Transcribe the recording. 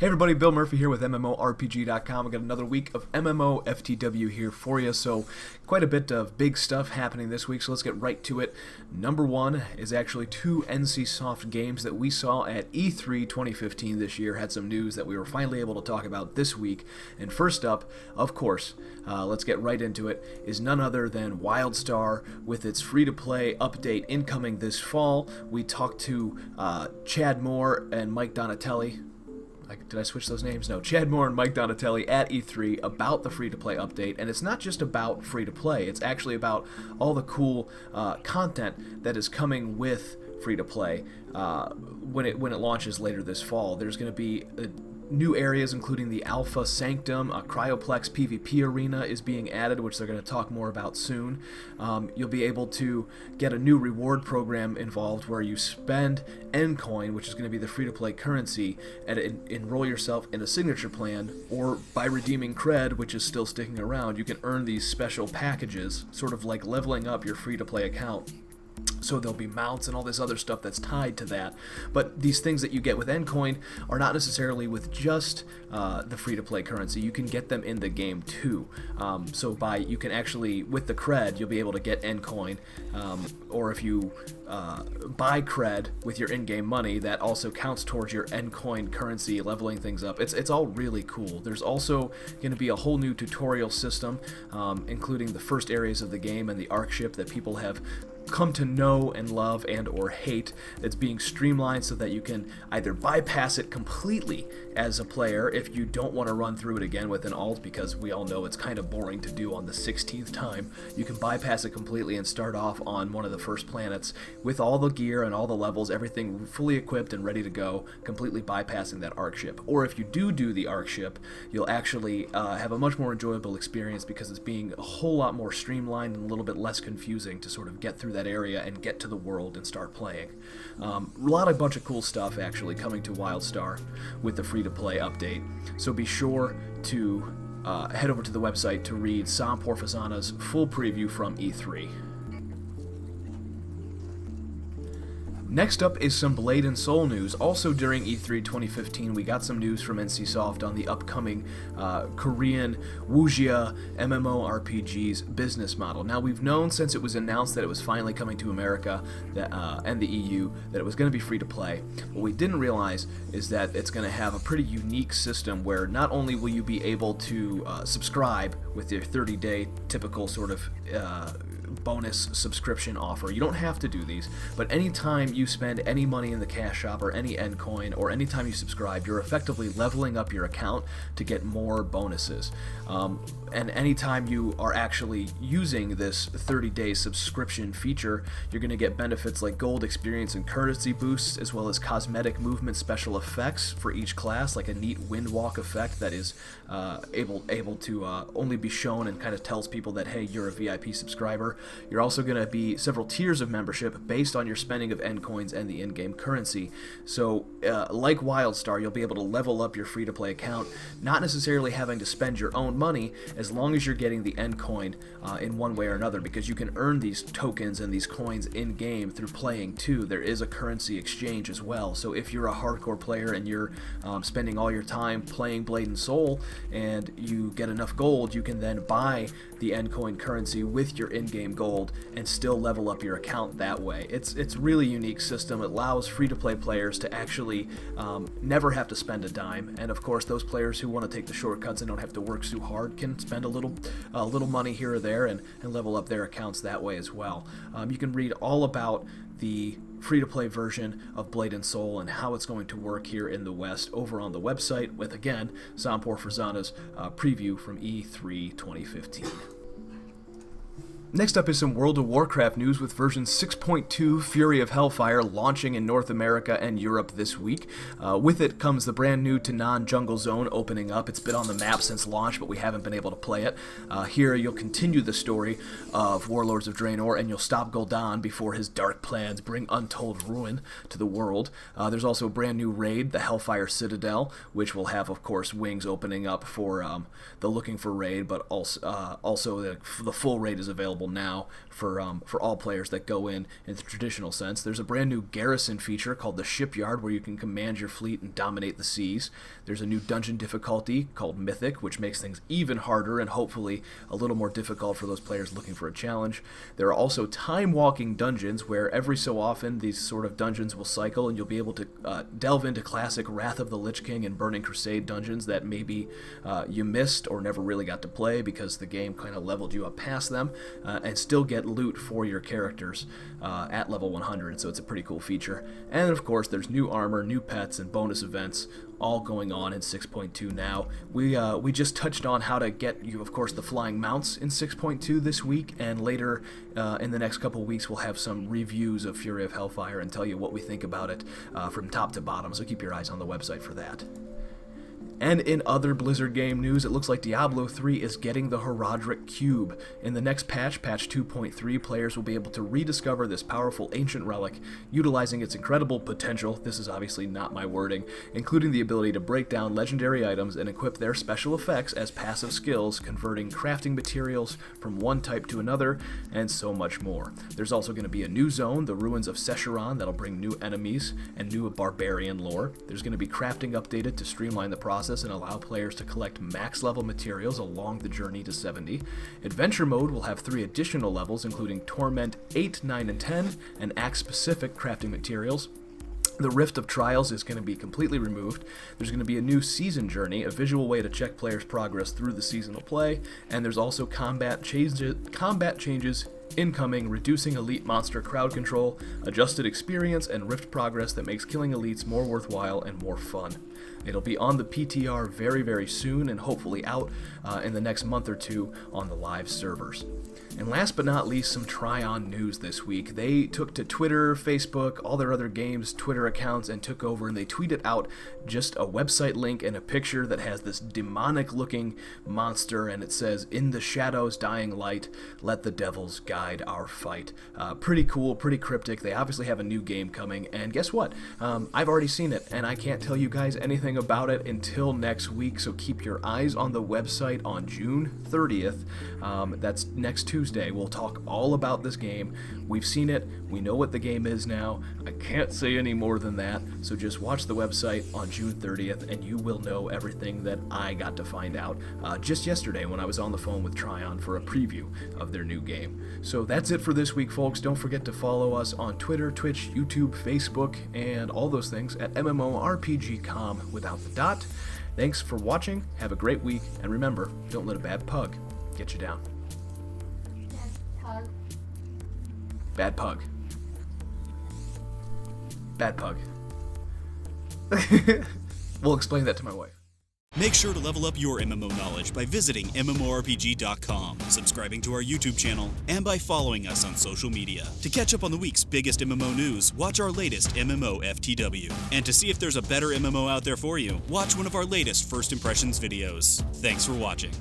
Hey everybody, Bill Murphy here with MMORPG.com. We've got another week of MMOFTW here for you, so quite a bit of big stuff happening this week, so let's get right to it. Number one is actually two NCSoft games that we saw at E3 2015 this year. Had some news that we were finally able to talk about this week, and first up, of course, let's get right into it, is none other than WildStar with its free-to-play update incoming this fall. We talked to Chad Moore and Mike Donatelli. Did I switch those names? No. Chad Moore and Mike Donatelli at E3 about the free-to-play update, and it's not just about free-to-play, it's actually about all the cool content that is coming with free-to-play when it launches later this fall. There's going to be new areas including the Alpha Sanctum, a Cryoplex PvP arena is being added, which they're going to talk more about soon. You'll be able to get a new reward program involved where you spend Ncoin, which is going to be the free-to-play currency, and enroll yourself in a signature plan, or by redeeming cred, which is still sticking around, you can earn these special packages, sort of like leveling up your free-to-play account. So there'll be mounts and all this other stuff that's tied to that. But these things that you get with Ncoin are not necessarily with just the free-to-play currency. You can get them in the game too. You can actually, with the cred, you'll be able to get Ncoin. Or if you buy cred with your in-game money, that also counts towards your Ncoin currency, leveling things up. It's all really cool. There's also going to be a whole new tutorial system, including the first areas of the game and the Arc ship that people have come to know and love and or hate. It's being streamlined so that you can either bypass it completely as a player if you don't want to run through it again with an alt, because we all know it's kind of boring to do on the 16th time. You can bypass it completely and start off on one of the first planets with all the gear and all the levels, everything fully equipped and ready to go, completely bypassing that Arc ship. Or if you do the Arc ship, you'll actually have a much more enjoyable experience because it's being a whole lot more streamlined and a little bit less confusing to sort of get through that area and get to the world and start playing. A bunch of cool stuff actually coming to WildStar with the free-to-play update. So be sure to head over to the website to read Sam Porfazana's full preview from E3. Next up is some Blade and Soul news. Also during E3 2015, we got some news from NCSoft on the upcoming Korean Wuxia MMORPG's business model. Now, we've known since it was announced that it was finally coming to America and the EU that it was going to be free to play. What we didn't realize is that it's going to have a pretty unique system where not only will you be able to subscribe with your 30-day typical sort of bonus subscription offer. You don't have to do these, but anytime you spend any money in the cash shop or any Ncoin, or anytime you subscribe, you're effectively leveling up your account to get more bonuses. And anytime you are actually using this 30-day subscription feature, you're going to get benefits like gold experience and currency boosts, as well as cosmetic movement special effects for each class, like a neat windwalk effect that is able to only be shown and kind of tells people that, hey, you're a VIP subscriber. You're also going to be several tiers of membership based on your spending of Ncoins and the in-game currency. So, like WildStar, you'll be able to level up your free-to-play account, not necessarily having to spend your own money, as long as you're getting the Ncoin in one way or another, because you can earn these tokens and these coins in-game through playing too. There is a currency exchange as well. So if you're a hardcore player and you're spending all your time playing Blade and Soul and you get enough gold, you can then buy the Ncoin currency with your in-game gold and still level up your account that way. It's a really unique system. It allows free-to-play players to actually never have to spend a dime, and of course those players who want to take the shortcuts and don't have to work too hard can spend a little money here or there and level up their accounts that way as well. You can read all about the free-to-play version of Blade and Soul and how it's going to work here in the West over on the website with, again, Sam Porfazana's preview from E3 2015. Next up is some World of Warcraft news with version 6.2 Fury of Hellfire launching in North America and Europe this week. With it comes the brand new Tanan Jungle Zone opening up. It's been on the map since launch, but we haven't been able to play it. Here you'll continue the story of Warlords of Draenor, and you'll stop Gul'dan before his dark plans bring untold ruin to the world. There's also a brand new raid, the Hellfire Citadel, which will have, of course, wings opening up for the Looking for raid, but also the full raid is available available now for all players that go in the traditional sense. There's a brand new garrison feature called the Shipyard, where you can command your fleet and dominate the seas. There's a new dungeon difficulty called Mythic, which makes things even harder and hopefully a little more difficult for those players looking for a challenge. There are also time-walking dungeons, where every so often these sort of dungeons will cycle, and you'll be able to delve into classic Wrath of the Lich King and Burning Crusade dungeons that maybe you missed or never really got to play because the game kind of leveled you up past them, and still get loot for your characters at level 100, so it's a pretty cool feature. And of course there's new armor, new pets, and bonus events all going on in 6.2 now. We just touched on how to get you, of course, the flying mounts in 6.2 this week, and later in the next couple weeks we'll have some reviews of Fury of Hellfire and tell you what we think about it from top to bottom, so keep your eyes on the website for that. And in other Blizzard game news, it looks like Diablo III is getting the Horadric Cube. In the next patch, patch 2.3, players will be able to rediscover this powerful ancient relic, utilizing its incredible potential, this is obviously not my wording, including the ability to break down legendary items and equip their special effects as passive skills, converting crafting materials from one type to another, and so much more. There's also going to be a new zone, the Ruins of Sescheron, that'll bring new enemies and new barbarian lore. There's going to be crafting updated to streamline the process and allow players to collect max level materials along the journey to 70. Adventure mode will have 3 additional levels, including Torment 8, 9, and 10, and axe-specific crafting materials. The Rift of Trials is going to be completely removed. There's going to be a new season journey, a visual way to check players' progress through the seasonal play, and there's also combat changes incoming, reducing elite monster crowd control, adjusted experience, and Rift progress that makes killing elites more worthwhile and more fun. It'll be on the PTR very, very soon, and hopefully out in the next month or two on the live servers. And last but not least, some Trion news this week. They took to Twitter, Facebook, all their other games' Twitter accounts, and took over, and they tweeted out just a website link and a picture that has this demonic-looking monster, and it says, "In the shadows, dying light, let the devils guide our fight." Pretty cool, pretty cryptic. They obviously have a new game coming, and guess what? I've already seen it, and I can't tell you guys anything about it until next week, so keep your eyes on the website on June 30th. That's next Tuesday. We'll talk all about this game. We've seen it. We know what the game is now. I can't say any more than that, so just watch the website on June 30th, and you will know everything that I got to find out just yesterday when I was on the phone with Trion for a preview of their new game. So that's it for this week, folks. Don't forget to follow us on Twitter, Twitch, YouTube, Facebook, and all those things at MMORPG.com without the dot. Thanks for watching, have a great week, and remember, don't let a bad pug get you down. Bad pug. Bad pug. We'll explain that to my wife. Make sure to level up your MMO knowledge by visiting MMORPG.com, subscribing to our YouTube channel, and by following us on social media. To catch up on the week's biggest MMO news, watch our latest MMOFTW. And to see if there's a better MMO out there for you, watch one of our latest First Impressions videos. Thanks for watching.